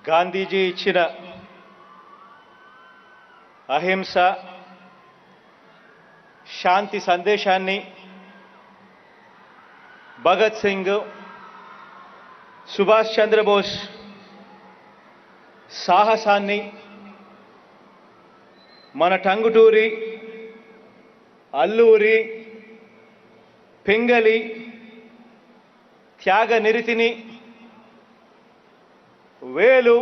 గాంధీజీ ఇచ్చిన అహింస శాంతి సందేశాన్ని భగత్ సింగ్, సుభాష్ చంద్రబోస్ సాహసాన్ని మన టంగుటూరి, అల్లూరి, పింగళి త్యాగ నిరతిని వేలు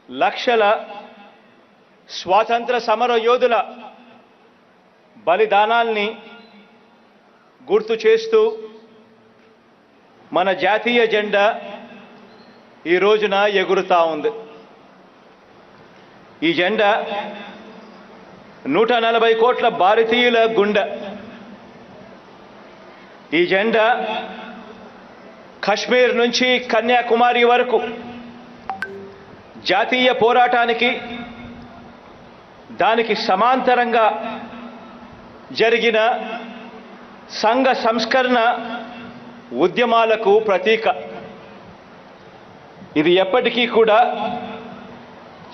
లక్షల స్వాతంత్ర సమర యోధుల బలిదానాల్ని గుర్తు చేస్తూ మన జాతీయ జెండా ఈ రోజున ఎగురుతా ఉంది. ఈ జెండా 140 కోట్ల భారతీయుల గుండె. ఈ జెండా కశ్మీర్ నుంచి కన్యాకుమారి వరకు జాతీయ పోరాటానికి, దానికి సమాంతరంగా జరిగిన సంఘ సంస్కరణ ఉద్యమాలకు ప్రతీక. ఇది ఎప్పటికీ కూడా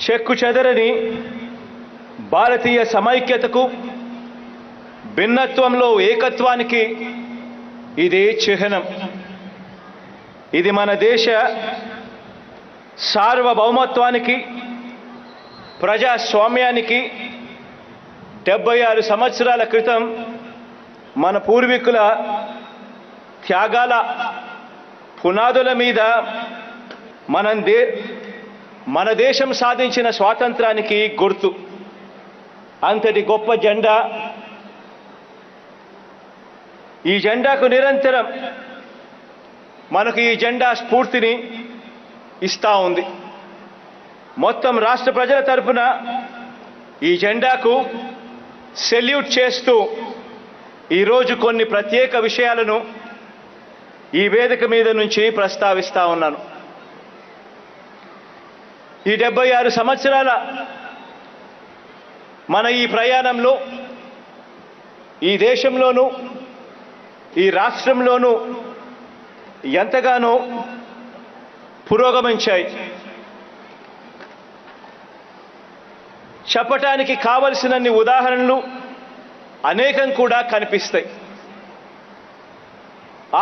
చెక్కు చెదరని భారతీయ సమైక్యతకు, భిన్నత్వంలో ఏకత్వానికి ఇది చిహ్నం. ఇది మన దేశ సార్వభౌమత్వానికి, ప్రజాస్వామ్యానికి 76 సంవత్సరాల క్రితం మన పూర్వీకుల త్యాగాల పునాదుల మీద మన దేశం సాధించిన స్వాతంత్రానికి గుర్తు. అంతటి గొప్ప జెండా. ఈ జెండాకు నిరంతరం మనకు ఈ జెండా స్ఫూర్తిని ఇస్తా ఉంది. మొత్తం రాష్ట్ర ప్రజల తరపున ఈ జెండాకు సెల్యూట్ చేస్తూ ఈరోజు కొన్ని ప్రత్యేక విషయాలను ఈ వేదిక మీద నుంచి ప్రస్తావిస్తా ఉన్నాను. ఈ 76 సంవత్సరాల మన ఈ ప్రయాణంలో ఈ దేశంలోనూ ఈ రాష్ట్రంలోనూ ఎంతగానో పురోగమించాయి. చెప్పటానికి కావలసినన్ని ఉదాహరణలు అనేకం కూడా కనిపిస్తాయి.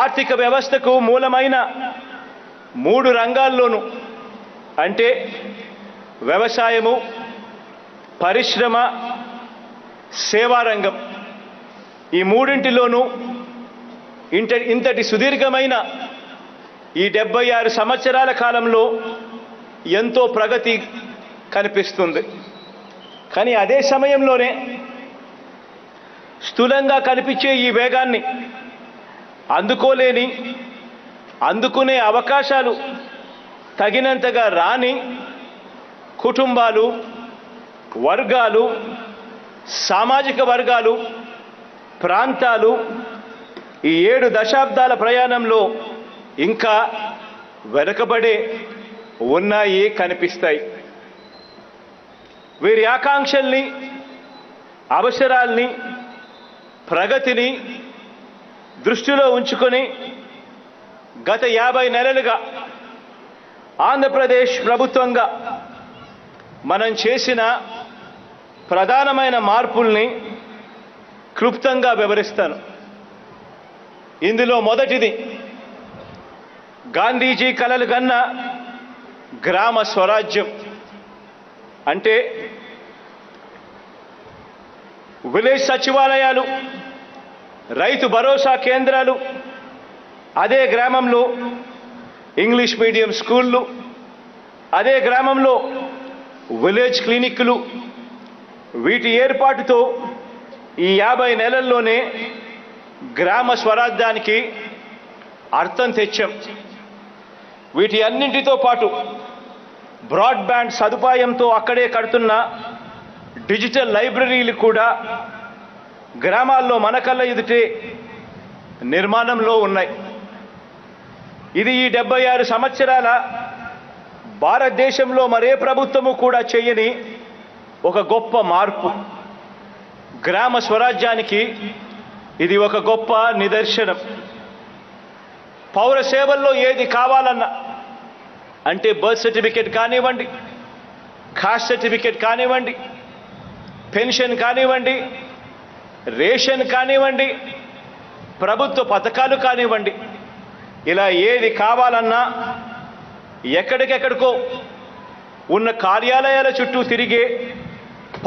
ఆర్థిక వ్యవస్థకు మూలమైన 3 రంగాల్లోనూ, అంటే వ్యవసాయము, పరిశ్రమ, సేవారంగం, ఈ మూడింటిలోనూ ఇంతటి సుదీర్ఘమైన ఈ 76 సంవత్సరాల కాలంలో ఎంతో ప్రగతి కనిపిస్తుంది. కానీ అదే సమయంలోనే స్థూలంగా కనిపించే ఈ వేగాన్ని అందుకునే అవకాశాలు తగినంతగా రాని కుటుంబాలు, వర్గాలు, సామాజిక వర్గాలు, ప్రాంతాలు ఈ 7 దశాబ్దాల ప్రయాణంలో ఇంకా వెనుకబడే ఉన్నాయి కనిపిస్తాయి. వీరి ఆకాంక్షల్ని, అవసరాల్ని, ప్రగతిని దృష్టిలో ఉంచుకొని గత 50 నెలలుగా ఆంధ్రప్రదేశ్ ప్రభుత్వంగా మనం చేసిన ప్రధానమైన మార్పుల్ని క్లుప్తంగా వివరిస్తాను. ఇందులో మొదటిది గాంధీజీ కలలు కన్న గ్రామ స్వరాజ్యం. అంటే విలేజ్ సచివాలయాలు, రైతు భరోసా కేంద్రాలు, అదే గ్రామంలో ఇంగ్లీష్ మీడియం స్కూళ్ళు, అదే గ్రామంలో విలేజ్ క్లినిక్లు, వీటి ఏర్పాటుతో ఈ 50 నెలల్లోనే గ్రామ స్వరాజ్యానికి అర్థం తెచ్చాం. వీటి అన్నింటితో పాటు బ్రాడ్బ్యాండ్ సదుపాయంతో అక్కడే కడుతున్న డిజిటల్ లైబ్రరీలు కూడా గ్రామాల్లో మన కళ్ళ ఎదుటే నిర్మాణంలో ఉన్నాయి. ఇది ఈ 76 సంవత్సరాల భారతదేశంలో మరే ప్రభుత్వము కూడా చేయని ఒక గొప్ప మార్పు. గ్రామ స్వరాజ్యానికి ఇది ఒక గొప్ప నిదర్శనం. పౌర సేవల్లో ఏది కావాలన్నా, అంటే బర్త్ సర్టిఫికేట్ కానివ్వండి, కాస్ట్ సర్టిఫికేట్ కానివ్వండి, పెన్షన్ కానివ్వండి, రేషన్ కానివ్వండి, ప్రభుత్వ పథకాలు కానివ్వండి, ఇలా ఏది కావాలన్నా ఎక్కడికెక్కడికో ఉన్న కార్యాలయాల చుట్టూ తిరిగే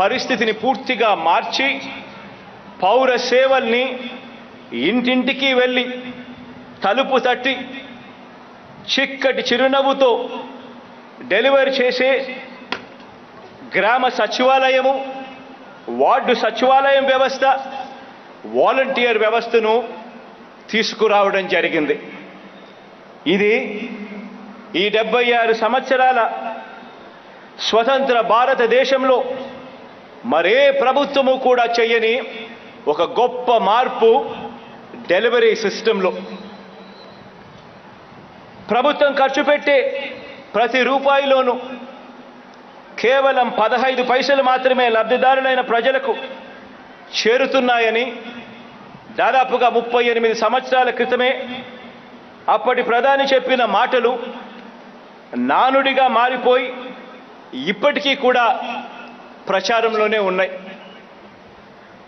పరిస్థితిని పూర్తిగా మార్చి పౌర సేవల్ని ఇంటింటికి వెళ్ళి తలుపు తట్టి చిక్కటి చిరునవ్వుతో డెలివరీ చేసే గ్రామ సచివాలయము, వార్డు సచివాలయం వ్యవస్థ, వాలంటీర్ వ్యవస్థను తీసుకురావడం జరిగింది. ఇది ఈ 76 సంవత్సరాల స్వతంత్ర భారతదేశంలో మరే ప్రభుత్వము కూడా చేయని ఒక గొప్ప మార్పు డెలివరీ సిస్టంలో. ప్రభుత్వం ఖర్చు పెట్టే ప్రతి రూపాయిలోనూ కేవలం 15 పైసలు మాత్రమే లబ్ధిదారులైన ప్రజలకు చేరుతున్నాయని దాదాపుగా 38 సంవత్సరాల క్రితమే అప్పటి ప్రధాని చెప్పిన మాటలు నానుడిగా మారిపోయి ఇప్పటికీ కూడా ప్రచారంలోనే ఉన్నాయి.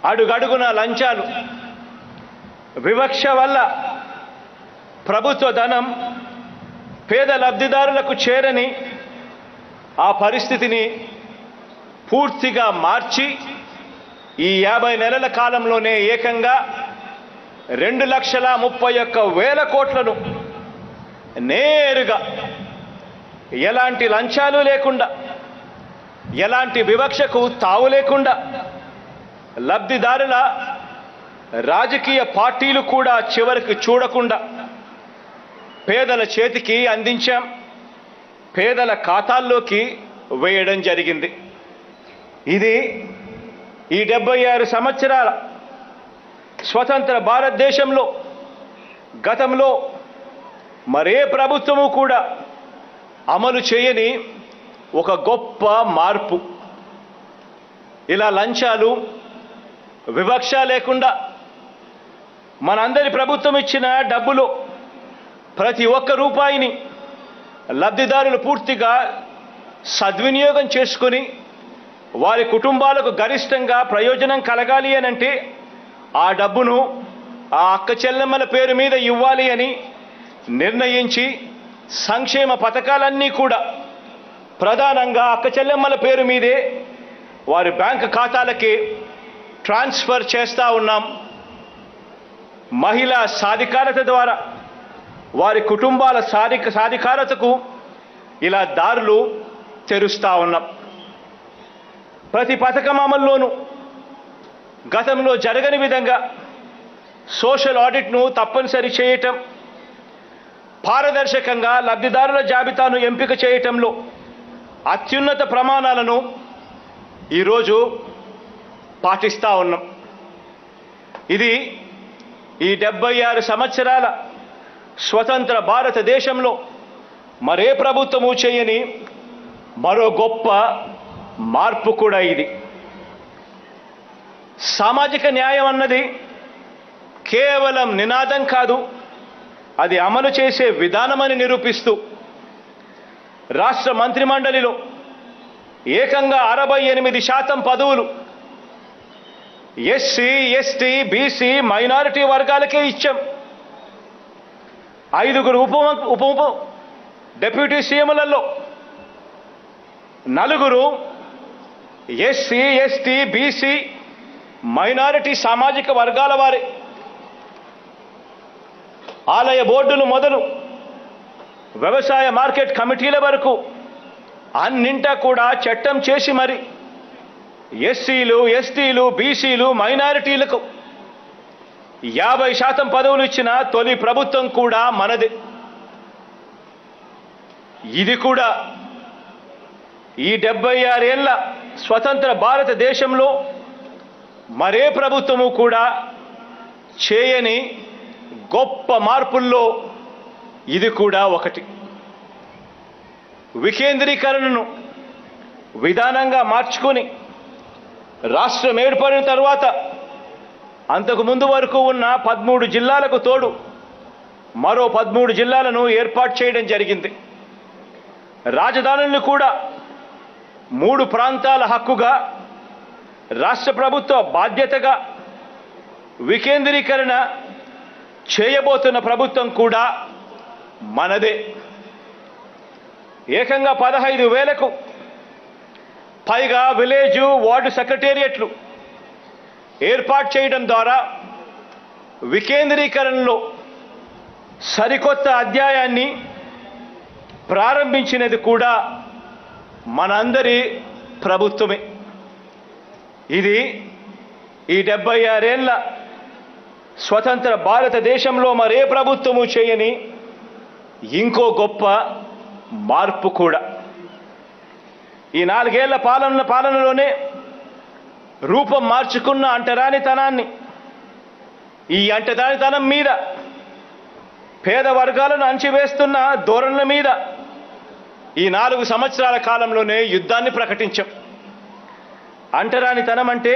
అడుగడుగున లంచాలు, వివక్ష వల్ల ప్రభుత్వ ధనం పేద లబ్ధిదారులకు చేరని ఆ పరిస్థితిని పూర్తిగా మార్చి ఈ 50 నెలల కాలంలోనే ఏకంగా 2,31,000 కోట్లను నేరుగా ఎలాంటి లంచాలు లేకుండా, ఎలాంటి వివక్షకు తావు లేకుండా, లబ్ధిదారుల రాజకీయ పార్టీలు కూడా చివరికి చూడకుండా పేదల చేతికి అందించాం, పేదల ఖాతాల్లోకి వేయడం జరిగింది. ఇది ఈ 76 సంవత్సరాల స్వతంత్ర భారతదేశంలో గతంలో మరే ప్రభుత్వము కూడా అమలు చేయని ఒక గొప్ప మార్పు. ఇలా లంచాలు, వివక్ష లేకుండా మనందరి ప్రభుత్వం ఇచ్చిన డబ్బులో ప్రతి ఒక్క రూపాయిని లబ్ధిదారులు పూర్తిగా సద్వినియోగం చేసుకొని వారి కుటుంబాలకు గరిష్టంగా ప్రయోజనం కలగాలి అనంటే ఆ డబ్బును ఆ అక్క చెల్లెమ్మల పేరు మీద ఇవ్వాలి అని నిర్ణయించి సంక్షేమ పథకాలన్నీ కూడా ప్రధానంగా అక్క చెల్లెమ్మల పేరు మీదే వారి బ్యాంక్ ఖాతాలకి ట్రాన్స్ఫర్ చేస్తూ ఉన్నాం. మహిళా సాధికారత ద్వారా వారి కుటుంబాల సాధికారతకు ఇలా దారులు తెరుస్తూ ఉన్నాం. ప్రతి పథకం అమల్లోనూ గతంలో జరగని విధంగా సోషల్ ఆడిట్ను తప్పనిసరి చేయటం, పారదర్శకంగా లబ్ధిదారుల జాబితాను ఎంపిక చేయటంలో అత్యున్నత ప్రమాణాలను ఈరోజు పాటిస్తూ ఉన్నాం. ఇది ఈ 76 సంవత్సరాల స్వతంత్ర భారతదేశంలో మరే ప్రభుత్వము చేయని మరో గొప్ప మార్పు కూడా ఇది. సామాజిక న్యాయం అన్నది కేవలం నినాదం కాదు, అది అమలు చేసే విధానమని నిరూపిస్తూ రాష్ట్ర మంత్రిమండలిలో ఏకంగా 68% పదవులు ఎస్సీ, ఎస్టీ, బీసీ, మైనారిటీ వర్గాలకే ఇచ్చాం. 5 ఉప డిప్యూటీ సీఎంలలో 4 ఎస్సీ, ఎస్టీ, బీసీ, మైనారిటీ సామాజిక వర్గాల వారే. ఆలయ బోర్డులు మొదలు వ్యవసాయ మార్కెట్ కమిటీల వరకు అన్నింటా కూడా చట్టం చేసి మరి ఎస్సీలు, ఎస్టీలు, బీసీలు, మైనారిటీలకు 50% పదవులు ఇచ్చిన తొలి ప్రభుత్వం కూడా మనదే. ఇది కూడా ఈ 76 ఏళ్ల స్వతంత్ర భారతదేశంలో మరే ప్రభుత్వము కూడా చేయని గొప్ప మార్పుల్లో ఇది కూడా ఒకటి. వికేంద్రీకరణను విధానంగా మార్చుకొని రాష్ట్రం ఏర్పడిన తర్వాత అంతకు ముందు వరకు ఉన్న 13 జిల్లాలకు తోడు మరో 13 జిల్లాలను ఏర్పాటు చేయడం జరిగింది. రాజధానులను కూడా 3 ప్రాంతాల హక్కుగా రాష్ట్ర ప్రభుత్వ బాధ్యతగా వికేంద్రీకరణ చేయబోతున్న ప్రభుత్వం కూడా మనదే. ఏకంగా 15,000కు పైగా విలేజు వార్డు సెక్రటేరియట్లు ఏర్పాటు చేయడం ద్వారా వికేంద్రీకరణలో సరికొత్త అధ్యాయాన్ని ప్రారంభించినది కూడా మనందరి ప్రభుత్వమే. ఇది ఈ 76 ఏళ్ల స్వతంత్ర భారతదేశంలో మరే ప్రభుత్వము చేయని ఇంకో గొప్ప మార్పు కూడా. ఈ 4 ఏళ్ల పాలనలోనే రూపం మార్చుకున్న అంటరానితనాన్ని, ఈ అంటరానితనం మీద పేద వర్గాలను అణచివేస్తున్న ధోరణుల మీద ఈ 4 సంవత్సరాల కాలంలోనే యుద్ధాన్ని ప్రకటించాం. అంటరానితనం అంటే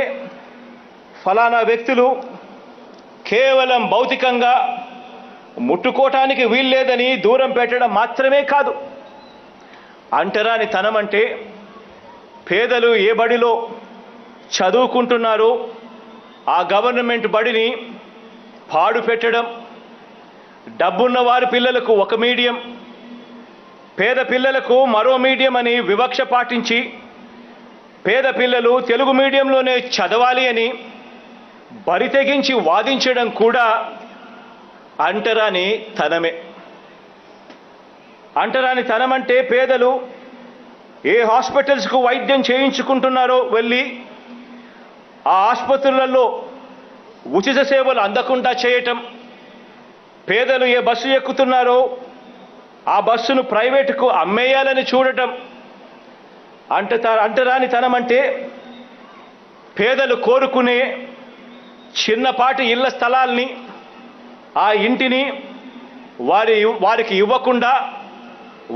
ఫలానా వ్యక్తులు కేవలం భౌతికంగా ముట్టుకోవటానికి వీల్లేదని దూరం పెట్టడం మాత్రమే కాదు. అంటరానితనం అంటే పేదలు ఏ బడిలో చదువుకుంటున్నారో ఆ గవర్నమెంట్ బడిని పాడు పెట్టడం, డబ్బున్న వారి పిల్లలకు ఒక మీడియం, పేద పిల్లలకు మరో మీడియం అని వివక్ష పాటించి పేద పిల్లలు తెలుగు మీడియంలోనే చదవాలి అని బరితెగించి వాదించడం కూడా అంటరానితనమే. అంటరానితనం అంటే పేదలు ఏ హాస్పిటల్స్కు వైద్యం చేయించుకుంటున్నారో వెళ్ళి ఆ ఆసుపత్రులలో ఉచిత సేవలు అందకుండా చేయటం, పేదలు ఏ బస్సు ఎక్కుతున్నారో ఆ బస్సును ప్రైవేటుకు అమ్మేయాలని చూడటం. అంటరానితనం అంటే పేదలు కోరుకునే చిన్నపాటి ఇళ్ల స్థలాల్ని, ఆ ఇంటిని వారికి ఇవ్వకుండా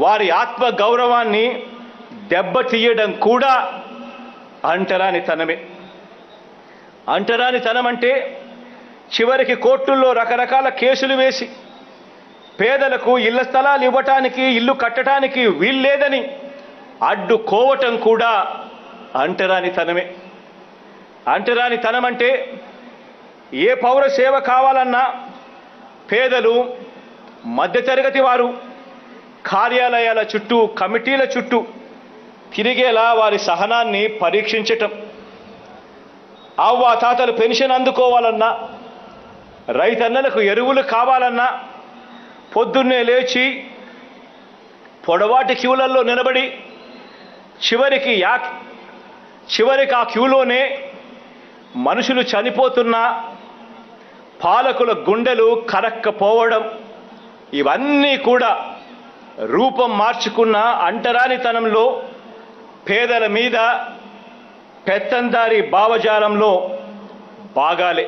వారి ఆత్మ గౌరవాన్ని దెబ్బతీయడం కూడా అంటరానితనమే. అంటరానితనం అంటే చివరికి కోర్టుల్లో రకరకాల కేసులు వేసి పేదలకు ఇళ్ల స్థలాలు ఇవ్వటానికి, ఇల్లు కట్టడానికి వీల్లేదని అడ్డుకోవటం కూడా అంటరానితనమే. అంటరానితనం అంటే ఏ పౌర సేవ కావాలన్నా పేదలు, మధ్యతరగతి వారు కార్యాలయాల చుట్టూ, కమిటీల చుట్టూ తిరిగేలా వారి సహనాన్ని పరీక్షించటం. తాతలు పెన్షన్ అందుకోవాలన్నా, రైతన్నలకు ఎరువులు కావాలన్నా పొద్దున్నే లేచి పొడవాటి క్యూలలో నిలబడి చివరికి ఆ క్యూలోనే మనుషులు చనిపోతున్నా పాలకుల గుండెలు కరక్కపోవడం, ఇవన్నీ కూడా రూపం మార్చుకున్న అంటరానితనంలో పేదల మీద పెత్తందారి భావజాలంలో భాగాలే.